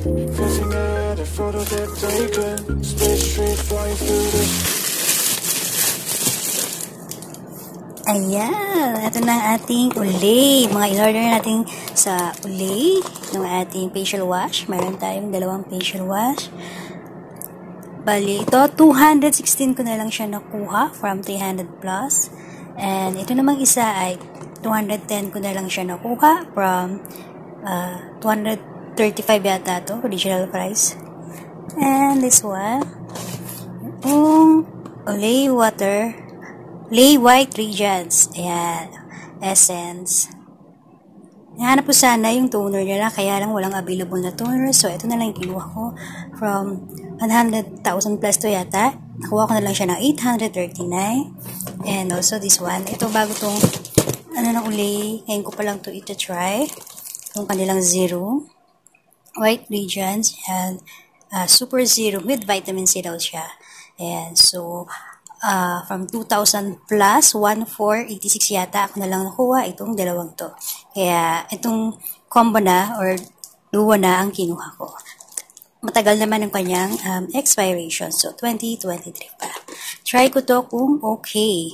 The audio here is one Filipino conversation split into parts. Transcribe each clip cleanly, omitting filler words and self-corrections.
Ayan, ito na ang ating Olay. Mga in-order natin sa Olay ng ating facial wash. Mayroon tayong dalawang facial wash. Bali, ito 216 ko na lang siya nakuha from 300 plus. And ito namang isa ay 210 ko na lang siya nakuha from 235 yata to, original price. And this one, yung Olay water, Olay White Radiance. Ayan, essence. Nahanap ko sana yung toner nila, kaya lang walang available na toner. So, ito na lang yung kinuha ko. From 100,000 plus to yata. Nakuha ko na lang siya ng 839. And also this one. Ito bago tong, ng Olay. Ngayon ko pa lang to ita-try. Itong kanilang Zero White Radiance. And Super Zero with vitamin C daw siya. And so, from 2,000 plus, 1,486 yata, ako na lang nakuha itong dalawang to. Kaya, itong combo na, or duo na ang kinuha ko. Matagal naman ang kanyang expiration. So, 2023 pa. Try ko to kung okay.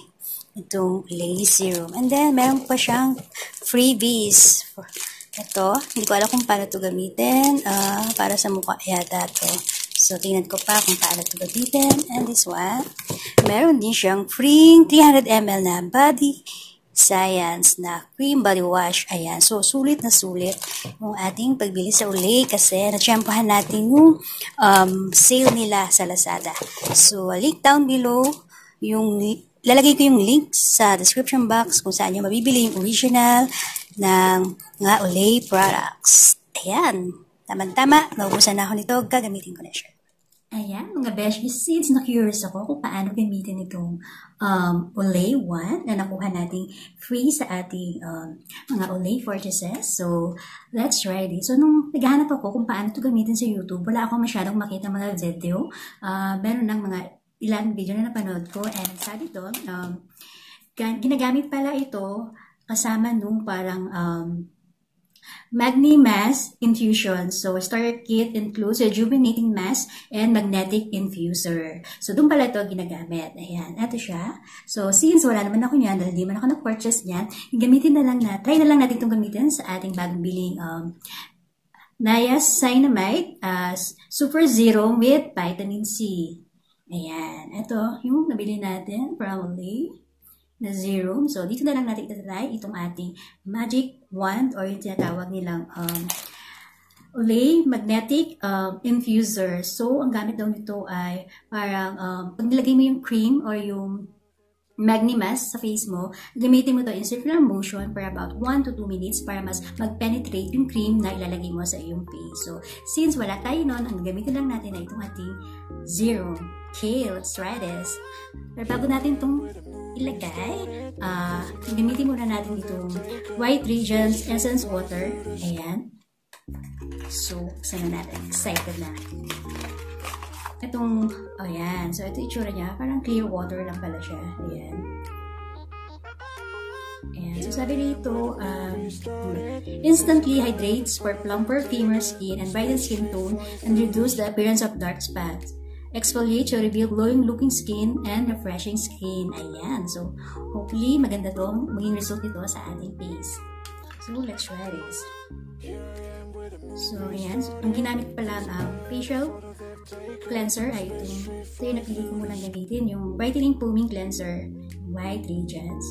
Itong Olay Serum. And then, meron pa siyang freebies. Ito, hindi ko alam kung paano to gamitin. Para sa mukha yata to. So, tingnan ko pa kung paano ito gamitin. And this one, meron din siyang free 300 ml na Body Science na cream body wash. Ayan. So, sulit na sulit yung ating pagbili sa Olay kasi natsyempohan natin yung sale nila sa Lazada. So, link down below. Lalagay ko yung link sa description box kung saan nyo mabibili yung original ng mga Olay products. Ayan. Tama-tama, naubusan na ako nito, gagamitin ko na siya. Ayan, mga besties, since na-curious ako kung paano gamitin itong Olay 1 na nakuha natin free sa ating mga Olay purchases. So, let's try this. So, nung naghahanap ako kung paano ito gamitin sa YouTube, wala ako masyadong makita mga video. Meron ng mga ilang video na napanood ko and sabi doon, ginagamit pala ito kasama nung parang Magni Mask Infusion. So, starter kit includes rejuvenating mask and magnetic infuser. So, doon pala ito ginagamit. Ayan, ito siya. So, since wala naman ako niyan, dahil di man ako nag-purchase niyan, gamitin na lang try na lang natin itong gamitin sa ating bagong biling Niacinamide Super Zero with vitamin C. Ayan, ito yung nabili natin from Olay na Zero. So, dito na lang natin itatry itong ating magic wand or yung tinatawag nilang Olay Magnetic Infuser. So, ang gamit daw nito ay parang pag nilagay mo yung cream or yung Magni Mask sa face mo, gamitin mo to in circular motion for about 1 to 2 minutes para mas mag-penetrate yung cream na ilalagay mo sa iyong face. So, since wala tayo nun, ang gamitin lang natin ay itong ating Zero. Okay, let's try this. Pero bago natin itong ilagay, gamitin muna natin itong White Radiance Essence Water. Ayan. So, sana natin. Excited na. Itong, ayan. So, ito itsura niya. Parang clear water lang pala siya. Ayan. Ayan. So, sabi dito, instantly hydrates for plumper, firmer skin and brighten skin tone and reduce the appearance of dark spots. Exfoliate to reveal glowing-looking skin and refreshing skin. Ayan. So, hopefully, maganda itong maging result nito sa ating face. So, let's try this. So, ayan. So, ang ginamit pa lang facial cleanser ay ito yung napili ko munang gamitin. Yung Brightening Foaming Cleanser White Radiance.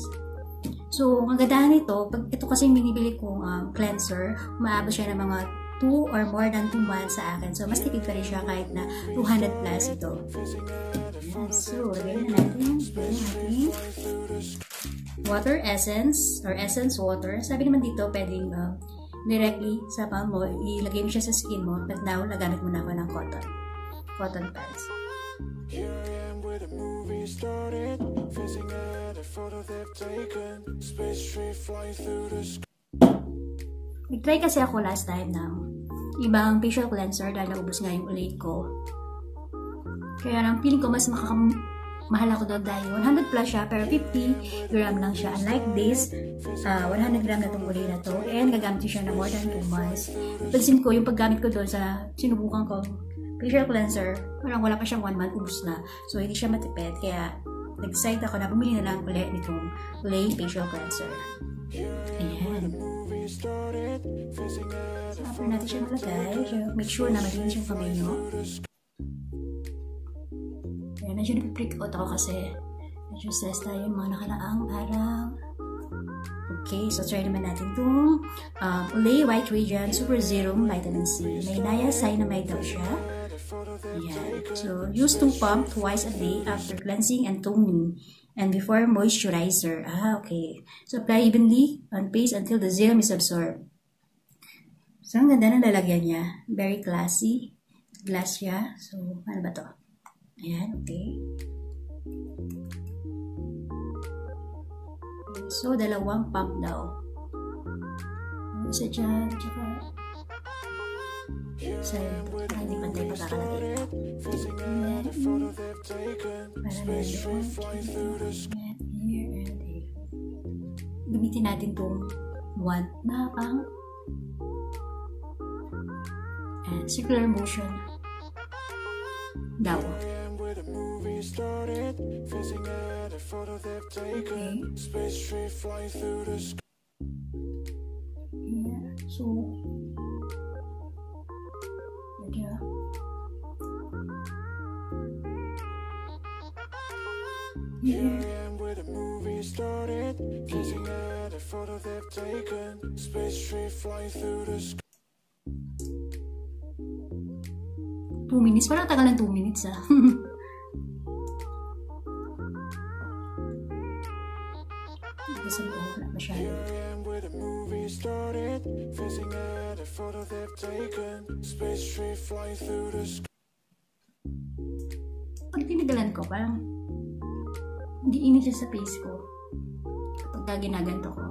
So, ang kagandahan nito, pag ito kasi binibili kong cleanser, umaabot siya ng mga 2 or more than 2 months sa akin. So, mas tipid pa rin siya kahit na 200 plus ito. So, lagay na natin yung ating water essence or essence water. Sabi naman dito, pwedeng directly sa palm mo, ilagay mo siya sa skin mo. But now, nagamit mo na ako ng cotton pads. Nag-try kasi ako last time ng ibang facial cleanser dahil naubos nga yung Olay ko. Kaya lang feeling ko mas mahal ako doon dahil 100 plus siya pero 50 gram lang siya. Unlike this, 100 gram na itong Olay na to and gagamit siya na more than 2 months. Pansin ko yung paggamit ko doon sa sinubukan ko facial cleanser, parang wala pa siyang 1 month, ubus na. So hindi siya matipid kaya nag-decide ako na bumili na lang ulit nitong Olay facial cleanser. Ayan. So after natin siya malagay, make sure na malinis yung kamay nyo. Ayan, medyo nag-freak out ako kasi medyo stress tayo yung mga nakalaang araw. Okay, so try naman natin itong Olay White Radiant Super Serum Vitamin C. May niacinamide daw siya. Ayan. So, use to pump twice a day after cleansing and toning and before moisturizer. Okay. So, apply evenly on face until the serum is absorbed. So, ang ganda ng lalagyan niya. Very classy. Glass siya. So, ano ba to? Ayan, okay. So, 2 pump daw. Isa dyan, tsaka sa hindi pantay pagkakalagay. Para meron here and here. Gamitin natin itong wand na pang and circular motion daw. Okay. Yeah, so yeah. Yeah. Two minutes? Parang tagal ng 2 minutes ah. Kasi wala masyado. Pag tinagalan ko, parang hindi init siya sa face ko kapag ginaganto ko.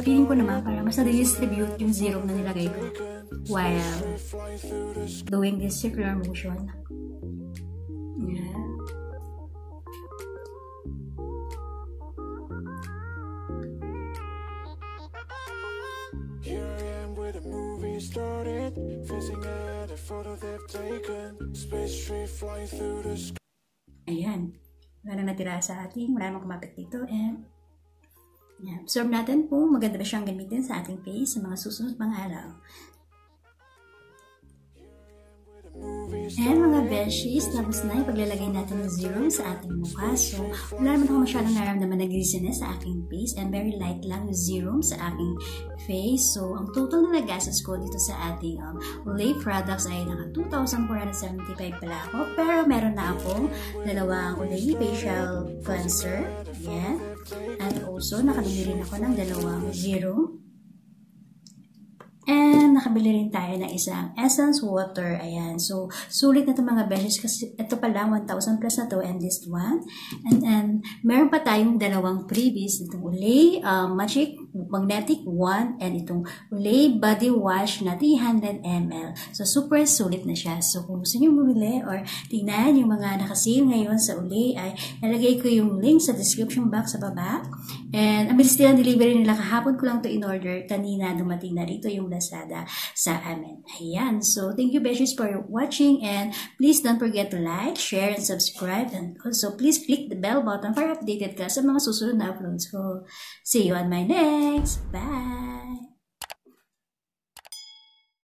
Feeling ko naman para mas na-distribute yung serum na nilagay ko while doing this circular motion. Yeah. Ayan. Wala na natira sa ating. Wala namang kumapit dito. And yeah. Absorb natin po. Maganda ba siyang gamitin sa ating face sa mga susunod mga araw. And mga beshies, tapos na ipaglalagay natin ng serum sa ating mukha. So, wala naman ako masyadong naramdaman na greasiness sa aking face and very light lang yung serum sa aking face. So, ang total na nagastos ko dito sa ating Olay products ay naka 2,475 pala ako. Pero meron na akong 2 Olay facial cleanser. Yan. And also, nakabili rin ako ng 2 serum. And nakabili rin tayo ng isang essence water. Ayan. So, sulit na ito mga beshes kasi ito pa lang 1,000 plus na to and this one. And meron pa tayong 2 previous. Itong Olay Magic Magnetic Wand and itong Olay Body Wash na 300 ml. So, super sulit na siya. So, kung gusto nyo bumili or tingnan yung mga nakasale ngayon sa Olay ay nalagay ko yung link sa description box sa baba. And ang bilis din ang delivery nila. Kahapon ko lang to in order. Kanina dumating na rito yung Lazada sa amin. Ayan. So, thank you, beshies, for watching. And please don't forget to like, share, and subscribe. And also, please click the bell button para updated ka sa mga susunod na uploads ko. See you on my next. Bye!